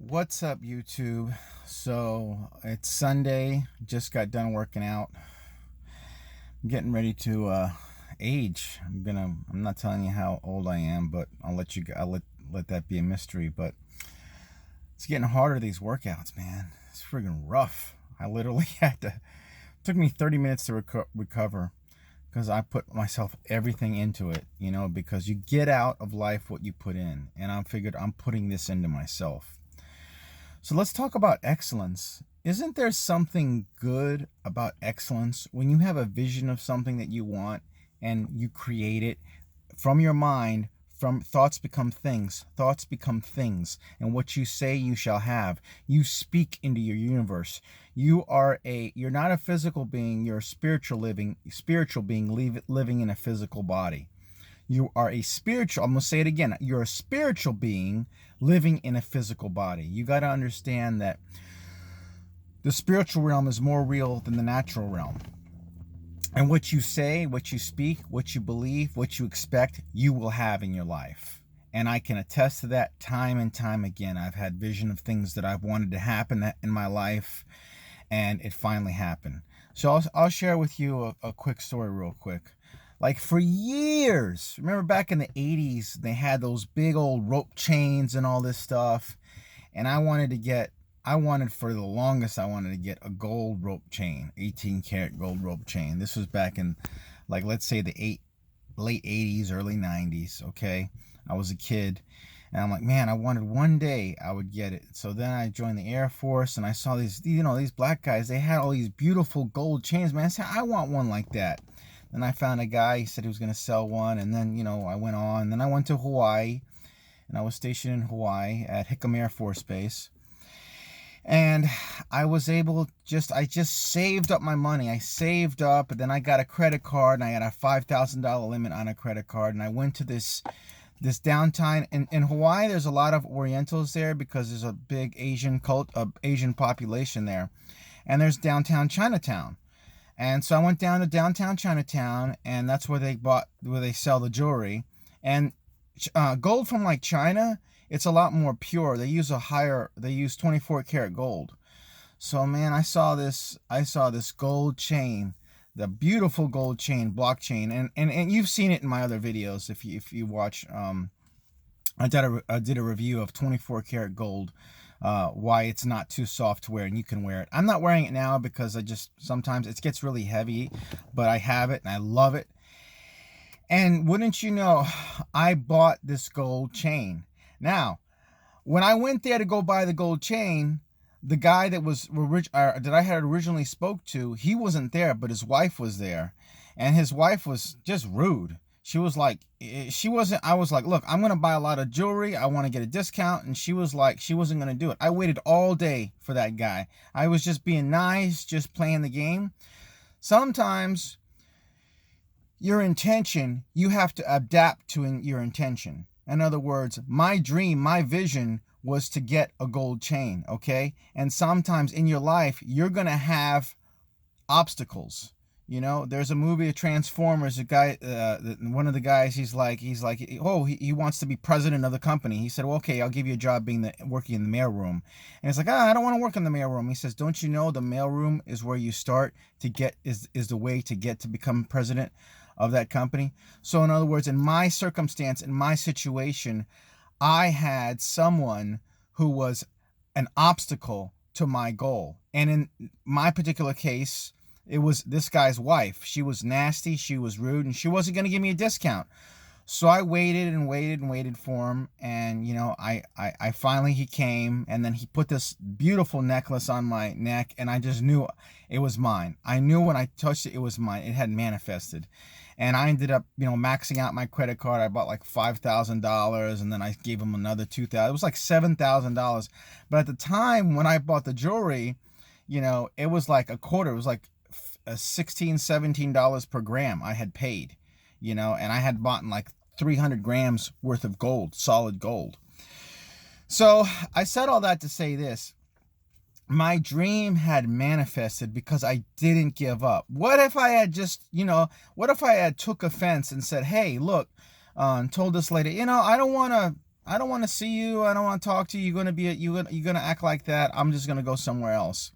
What's up, YouTube? So it's Sunday. Just got done working out. I'm getting ready to age. I'm not telling you how old I am, but I'll let that be a mystery. But it's getting harder, these workouts, man. It's friggin' rough. I literally had to. It took me 30 minutes to recover because I put myself everything into it. Because you get out of life what you put in, and I figured I'm putting this into myself. So let's talk about excellence. Isn't there something good about excellence when you have a vision of something that you want and you create it from your mind? From thoughts become things, and what you say you shall have. You speak into your universe. You're not a physical being, you're a spiritual being living in a physical body. You are a spiritual, I'm going to say it again, you're a spiritual being living in a physical body. You got to understand that the spiritual realm is more real than the natural realm. And what you say, what you speak, what you believe, what you expect, you will have in your life. And I can attest to that time and time again. I've had vision of things that I've wanted to happen in my life, and it finally happened. So I'll share with you a quick story real quick. Like for years, remember back in the 80s, they had those big old rope chains and all this stuff. And I wanted to get a gold rope chain, 18 karat gold rope chain. This was back in, like, let's say late 80s, early 90s, okay? I was a kid. And I'm like, man, I wanted one day I would get it. So then I joined the Air Force and I saw these black guys. They had all these beautiful gold chains, man. I said, I want one like that. Then I found a guy, he said he was going to sell one. And then, I went on. Then I went to Hawaii, and I was stationed in Hawaii at Hickam Air Force Base. And I was I just saved up my money. I saved up, and then I got a credit card, and I had a $5,000 limit on a credit card. And I went to this downtown in Hawaii. There's a lot of Orientals there because there's a big Asian population there. And there's downtown Chinatown. And so I went down to downtown Chinatown, and that's where they sell the jewelry. And gold from like China, it's a lot more pure. They use 24 karat gold. So man, I saw this gold chain, the beautiful gold chain, block chain, and you've seen it in my other videos if you watch. I did a review of 24 karat gold. Why it's not too soft to wear and you can wear it. I'm not wearing it now because sometimes it gets really heavy, but I have it and I love it. And wouldn't you know, I bought this gold chain. Now, when I went there to go buy the gold chain, the guy that I had originally spoke to, he wasn't there, but his wife was there. And his wife was just rude. She was like, I was like, look, I'm going to buy a lot of jewelry. I want to get a discount. And she was like, she wasn't going to do it. I waited all day for that guy. I was just being nice, just playing the game. Sometimes your intention, you have to adapt to your intention. In other words, my dream, my vision was to get a gold chain, okay? And sometimes in your life, you're going to have obstacles. There's a movie of Transformers, a guy, one of the guys, he's like, he wants to be president of the company. He said, well, okay, I'll give you a job working in the mailroom. And it's like, I don't want to work in the mailroom. He says, don't you know the mailroom is where you start is the way to get to become president of that company? So in other words, in my circumstance, in my situation, I had someone who was an obstacle to my goal. And in my particular case, it was this guy's wife. She was nasty, she was rude, and she wasn't going to give me a discount. So I waited and waited and waited for him. And, I finally, he came, and then he put this beautiful necklace on my neck, and I just knew it was mine. I knew when I touched it, it was mine. It had manifested. And I ended up, maxing out my credit card. I bought like $5,000, and then I gave him another $2,000. It was like $7,000. But at the time when I bought the jewelry, it was like a quarter. It was like $16, $17 per gram I had paid, and I had bought like 300 grams worth of gold, solid gold. So I said all that to say this. My dream had manifested because I didn't give up. What if I had took offense and said, hey, look, and told this lady, I don't want to I don't want to see you. I don't want to talk to you. You're gonna act like that. I'm just gonna go somewhere else.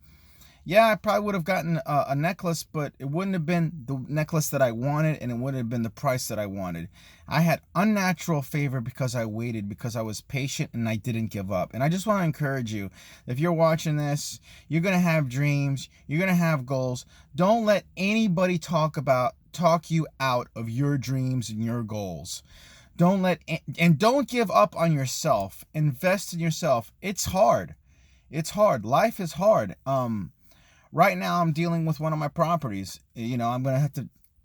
Yeah, I probably would have gotten a necklace, but it wouldn't have been the necklace that I wanted, and it wouldn't have been the price that I wanted. I had unnatural favor because I waited, because I was patient, and I didn't give up. And I just want to encourage you, if you're watching this, you're going to have dreams, you're going to have goals. Don't let anybody talk you out of your dreams and your goals. Don't give up on yourself. Invest in yourself. It's hard. It's hard. Life is hard. Right now I'm dealing with one of my properties. You know, I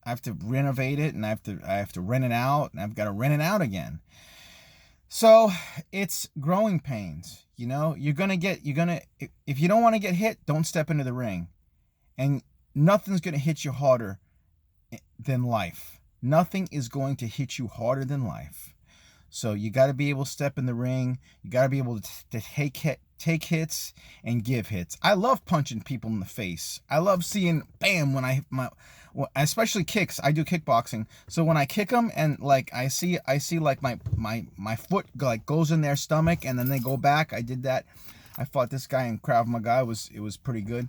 have to renovate it, and I have to rent it out, and I've got to rent it out again. So it's growing pains. You know, if you don't want to get hit, don't step into the ring. And nothing's going to hit you harder than life. Nothing is going to hit you harder than life. So you got to be able to step in the ring. You got to be able to take hits and give hits. I love punching people in the face. I love seeing bam when especially kicks. I do kickboxing. So when I kick them and like I see like my foot like goes in their stomach and then they go back. I did that. I fought this guy in Krav Maga. It was pretty good.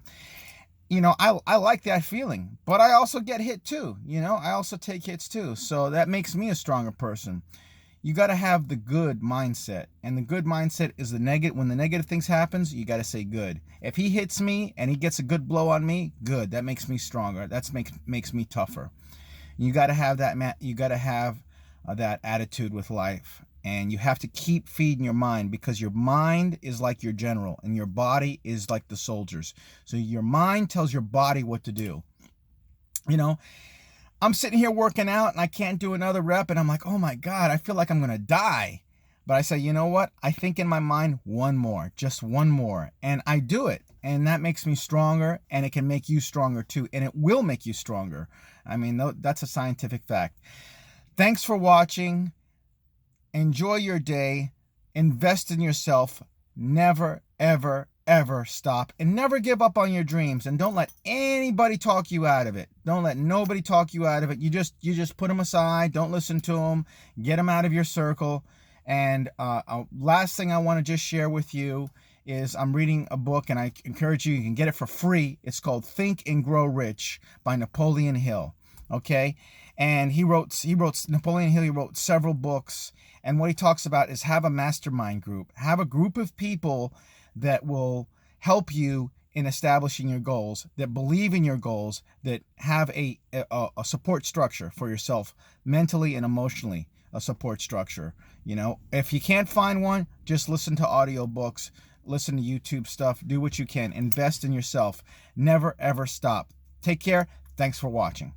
You know, I like that feeling, but I also get hit too. You know, I also take hits too. So that makes me a stronger person. You got to have the good mindset, and the good mindset is when the negative things happens, you got to say good. If he hits me and he gets a good blow on me, good. That makes me stronger. That makes me tougher. You got to have that. You got to have that attitude with life, and you have to keep feeding your mind, because your mind is like your general, and your body is like the soldiers. So your mind tells your body what to do. You know. I'm sitting here working out and I can't do another rep, and I'm like, oh my God, I feel like I'm going to die. But I say, you know what? I think in my mind, one more, just one more. And I do it. And that makes me stronger, and it can make you stronger too. And it will make you stronger. I mean, that's a scientific fact. Thanks for watching. Enjoy your day. Invest in yourself. Never, ever, ever stop, and never give up on your dreams, and don't let anybody talk you out of it. Don't let nobody talk you out of it. You just put them aside. Don't listen to them. Get them out of your circle. And last thing I want to just share with you is I'm reading a book, and I encourage you can get it for free. It's called Think and Grow Rich by Napoleon Hill. Okay, and Napoleon Hill. He wrote several books, and what he talks about is have a mastermind group. Have a group of people that will help you in establishing your goals, that believe in your goals, that have a support structure for yourself, mentally and emotionally, a support structure. You know, if you can't find one, just listen to audiobooks, listen to YouTube stuff, do what you can, invest in yourself. Never, ever stop. Take care. Thanks for watching.